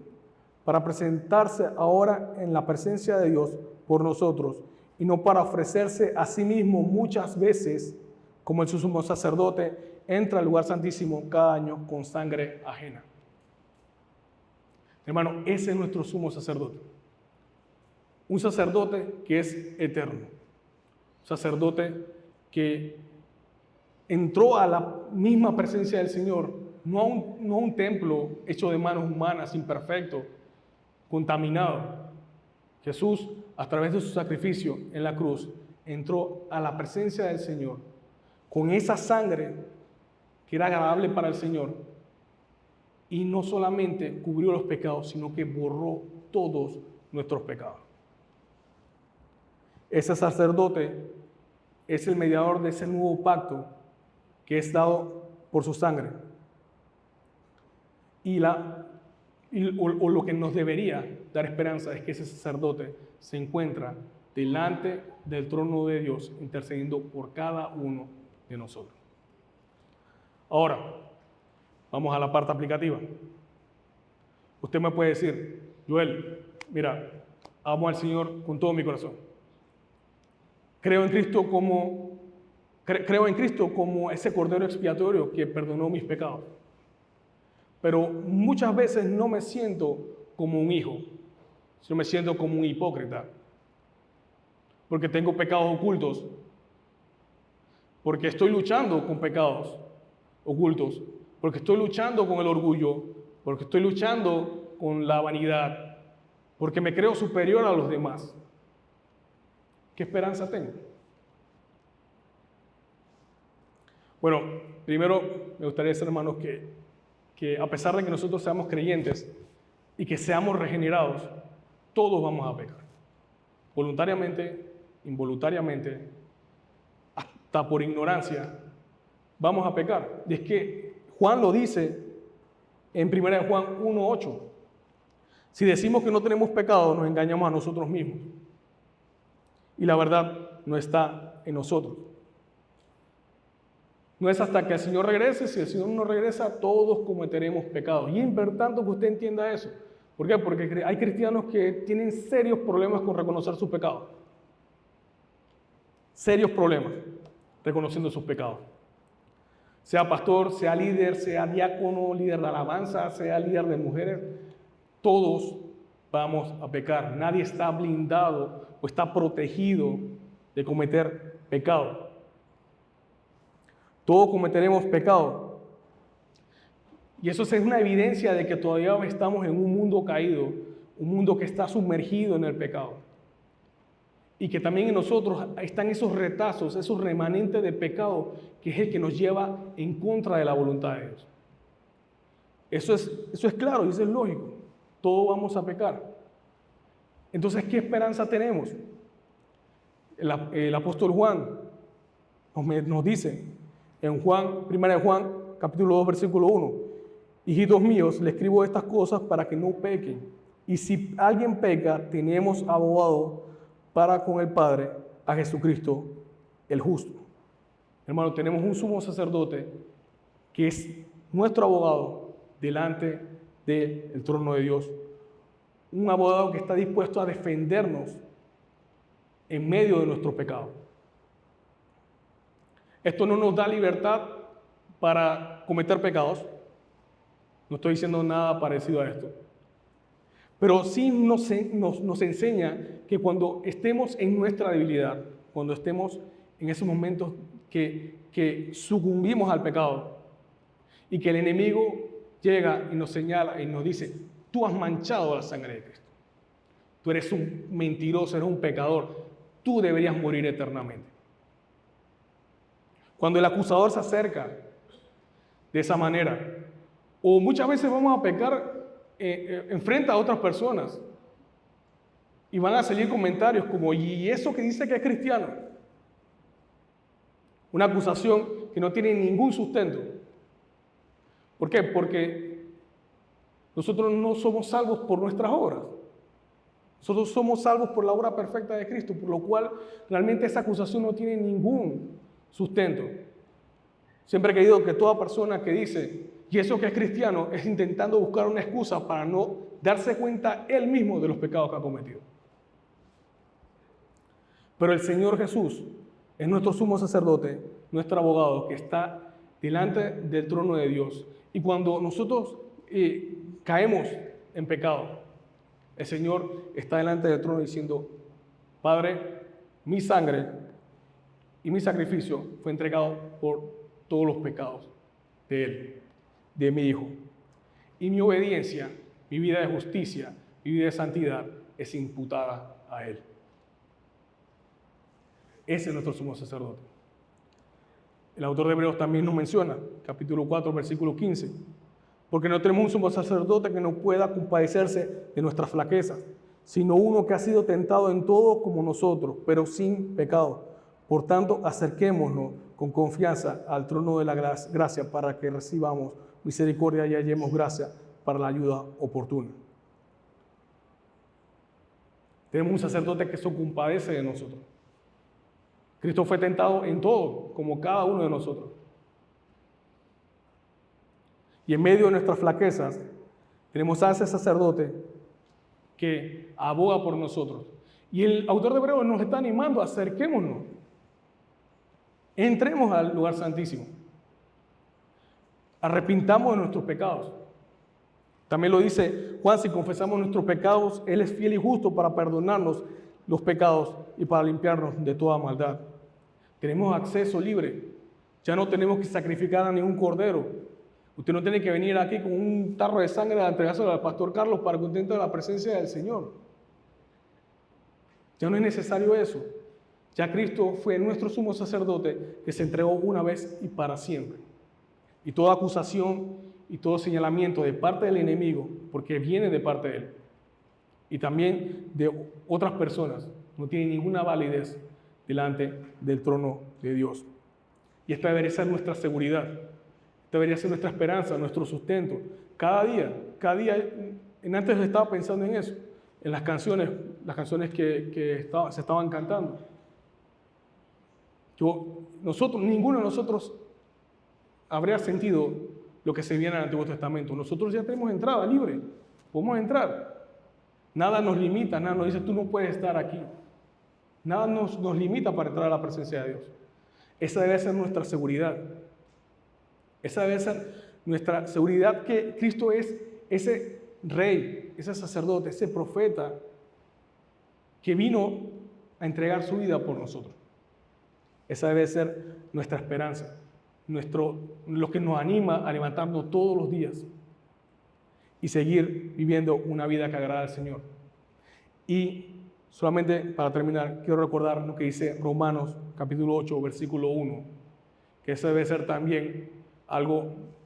para presentarse ahora en la presencia de Dios por nosotros, y no para ofrecerse a sí mismo muchas veces, como el sumo sacerdote entra al lugar santísimo cada año con sangre ajena. Hermano, ese es nuestro sumo sacerdote. Un sacerdote que es eterno. Un sacerdote que entró a la misma presencia del Señor, no a un templo hecho de manos humanas, imperfecto, contaminado. Jesús, a través de su sacrificio en la cruz, entró a la presencia del Señor con esa sangre que era agradable para el Señor, y no solamente cubrió los pecados, sino que borró todos nuestros pecados. Ese sacerdote es el mediador de ese nuevo pacto que es dado por su sangre. O lo que nos debería dar esperanza es que ese sacerdote se encuentra delante del trono de Dios, intercediendo por cada uno de nosotros. Ahora, vamos a la parte aplicativa. Usted me puede decir, Joel, mira, amo al Señor con todo mi corazón. Creo en Cristo como ese cordero expiatorio que perdonó mis pecados. Pero muchas veces no me siento como un hijo, sino me siento como un hipócrita. Porque tengo pecados ocultos. Porque estoy luchando con pecados. ocultos, porque estoy luchando con el orgullo, porque estoy luchando con la vanidad, porque me creo superior a los demás. ¿Qué esperanza tengo? Bueno, primero me gustaría decir, hermanos, que a pesar de que nosotros seamos creyentes y que seamos regenerados, todos vamos a pecar. Voluntariamente, involuntariamente, hasta por ignorancia, vamos a pecar. Y es que Juan lo dice en 1 Juan 1:8. Si decimos que no tenemos pecado, nos engañamos a nosotros mismos. Y la verdad no está en nosotros. No es hasta que el Señor regrese. Si el Señor no regresa, todos cometeremos pecados. Y es importante que usted entienda eso. ¿Por qué? Porque hay cristianos que tienen serios problemas con reconocer sus pecados. Serios problemas reconociendo sus pecados. Sea pastor, sea líder, sea diácono, líder de alabanza, sea líder de mujeres, todos vamos a pecar. Nadie está blindado o está protegido de cometer pecado. Todos cometeremos pecado. Y eso es una evidencia de que todavía estamos en un mundo caído, un mundo que está sumergido en el pecado. Y que también en nosotros están esos retazos, esos remanentes de pecado, que es el que nos lleva en contra de la voluntad de Dios. Eso es claro y eso es lógico. Todos vamos a pecar. Entonces, ¿qué esperanza tenemos? El apóstol Juan nos dice en 1 Juan, capítulo 2, versículo 1, hijitos míos, les escribo estas cosas para que no pequen. Y si alguien peca, tenemos abogado para con el Padre, a Jesucristo, el justo. Hermano, tenemos un sumo sacerdote que es nuestro abogado delante del trono de Dios. Un abogado que está dispuesto a defendernos en medio de nuestro pecado. Esto no nos da libertad para cometer pecados. No estoy diciendo nada parecido a esto. Pero sí nos enseña que cuando estemos en nuestra debilidad, cuando estemos en esos momentos que sucumbimos al pecado y que el enemigo llega y nos señala y nos dice, tú has manchado la sangre de Cristo. Tú eres un mentiroso, eres un pecador. Tú deberías morir eternamente. Cuando el acusador se acerca de esa manera, o muchas veces vamos a pecar enfrente a otras personas y van a salir comentarios como, ¿y eso que dice que es cristiano? Una acusación que no tiene ningún sustento. ¿Por qué? Porque nosotros no somos salvos por nuestras obras. Nosotros somos salvos por la obra perfecta de Cristo, por lo cual realmente esa acusación no tiene ningún sustento. Siempre he creído que toda persona que dice, y eso que es cristiano, es intentando buscar una excusa para no darse cuenta él mismo de los pecados que ha cometido. Pero el Señor Jesús es nuestro sumo sacerdote, nuestro abogado, que está delante del trono de Dios. Y cuando nosotros caemos en pecado, el Señor está delante del trono diciendo, Padre, mi sangre y mi sacrificio fue entregado por todos los pecados de Él, de mi Hijo. Y mi obediencia, mi vida de justicia, mi vida de santidad es imputada a Él. Ese es nuestro sumo sacerdote. El autor de Hebreos también nos menciona, capítulo 4, versículo 15, porque no tenemos un sumo sacerdote que no pueda compadecerse de nuestras flaquezas, sino uno que ha sido tentado en todo como nosotros, pero sin pecado. Por tanto, acerquémonos con confianza al trono de la gracia para que recibamos misericordia y hallemos gracia para la ayuda oportuna. Tenemos un sacerdote que se compadece de nosotros. Cristo fue tentado en todo, como cada uno de nosotros. Y en medio de nuestras flaquezas, tenemos a ese sacerdote que aboga por nosotros. Y el autor de Hebreos nos está animando, acerquémonos. Entremos al lugar santísimo. Arrepintamos de nuestros pecados. También lo dice Juan, si confesamos nuestros pecados, Él es fiel y justo para perdonarnos los pecados y para limpiarnos de toda maldad. Tenemos acceso libre Ya no tenemos que sacrificar a ningún cordero. Usted no tiene que venir aquí con un tarro de sangre a entregárselo al pastor Carlos para que usted entre a la presencia del Señor. Ya no es necesario eso. Ya Cristo fue nuestro sumo sacerdote que se entregó una vez y para siempre. Y toda acusación y todo señalamiento de parte del enemigo, porque viene de parte de él, y también de otras personas, no tiene ninguna validez delante del trono de Dios. Y esta debería ser nuestra seguridad, esta debería ser nuestra esperanza, nuestro sustento. Cada día, antes estaba pensando en eso, en las canciones que se estaban cantando. Ninguno de nosotros habría sentido lo que se viene en el Antiguo Testamento. Nosotros ya tenemos entrada libre, podemos entrar. Nada nos limita, nada nos dice tú no puedes estar aquí. Nada nos limita para entrar a la presencia de Dios. Esa debe ser nuestra seguridad. Esa debe ser nuestra seguridad, que Cristo es ese rey, ese sacerdote, ese profeta que vino a entregar su vida por nosotros. Esa debe ser nuestra esperanza, lo que nos anima a levantarnos todos los días y seguir viviendo una vida que agrada al Señor. Y solamente para terminar, quiero recordar lo que dice Romanos capítulo 8, versículo 1, que eso debe ser también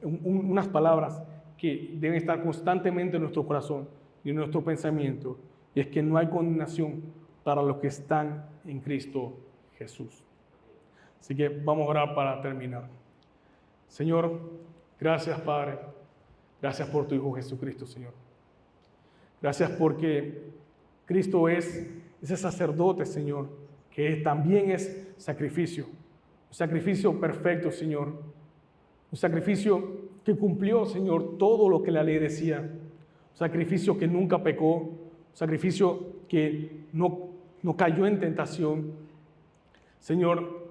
unas palabras que deben estar constantemente en nuestro corazón y en nuestro pensamiento, y es que no hay condenación para los que están en Cristo Jesús. Así que vamos a orar para terminar. Señor, gracias Padre, gracias por tu Hijo Jesucristo, Señor. Gracias porque Cristo es ese sacerdote, Señor, que también es sacrificio. Un sacrificio perfecto, Señor. Un sacrificio que cumplió, Señor, todo lo que la ley decía. Un sacrificio que nunca pecó. Un sacrificio que no cayó en tentación. Señor,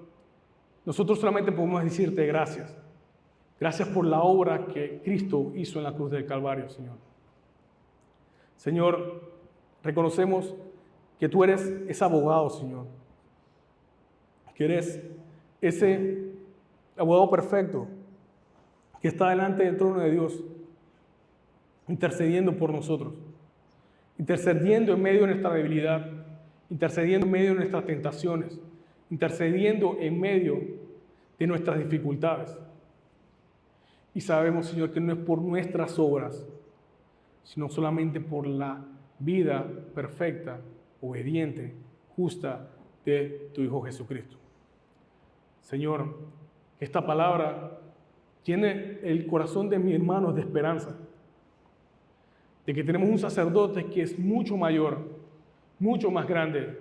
nosotros solamente podemos decirte gracias. Gracias por la obra que Cristo hizo en la cruz del Calvario, Señor. Señor, reconocemos que tú eres ese abogado, Señor. Que eres ese abogado perfecto que está delante del trono de Dios, intercediendo por nosotros, intercediendo en medio de nuestra debilidad, intercediendo en medio de nuestras tentaciones, intercediendo en medio de nuestras dificultades. Y sabemos, Señor, que no es por nuestras obras, sino solamente por la vida perfecta, obediente, justa de tu Hijo Jesucristo. Señor, que esta palabra llene el corazón de mis hermanos de esperanza, de que tenemos un sacerdote que es mucho mayor, mucho más grande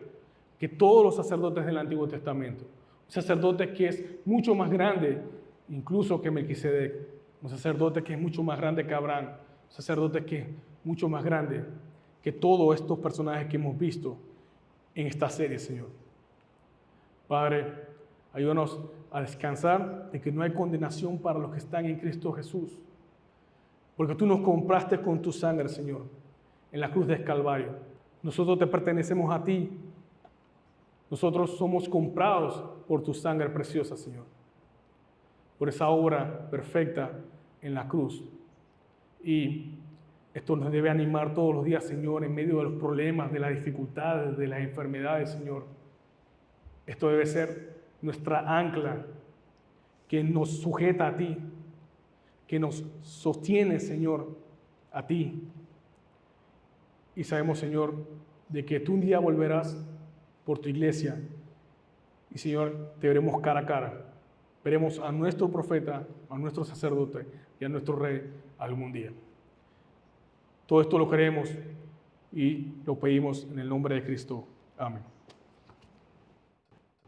que todos los sacerdotes del Antiguo Testamento. Un sacerdote que es mucho más grande incluso que Melquisedec. Un sacerdote que es mucho más grande que Abraham. Un sacerdote que es mucho más grande que todos estos personajes que hemos visto en esta serie, Señor. Padre, ayúdanos a descansar de que no hay condenación para los que están en Cristo Jesús. Porque tú nos compraste con tu sangre, Señor, en la cruz del Calvario. Nosotros te pertenecemos a ti. Nosotros somos comprados por tu sangre preciosa, Señor. Por esa obra perfecta en la cruz. Y esto nos debe animar todos los días, Señor, en medio de los problemas, de las dificultades, de las enfermedades, Señor. Esto debe ser nuestra ancla que nos sujeta a ti, que nos sostiene, Señor, a ti. Y sabemos, Señor, de que tú un día volverás por tu iglesia y, Señor, te veremos cara a cara. Veremos a nuestro profeta, a nuestro sacerdote y a nuestro rey algún día. Todo esto lo creemos y lo pedimos en el nombre de Cristo. Amén.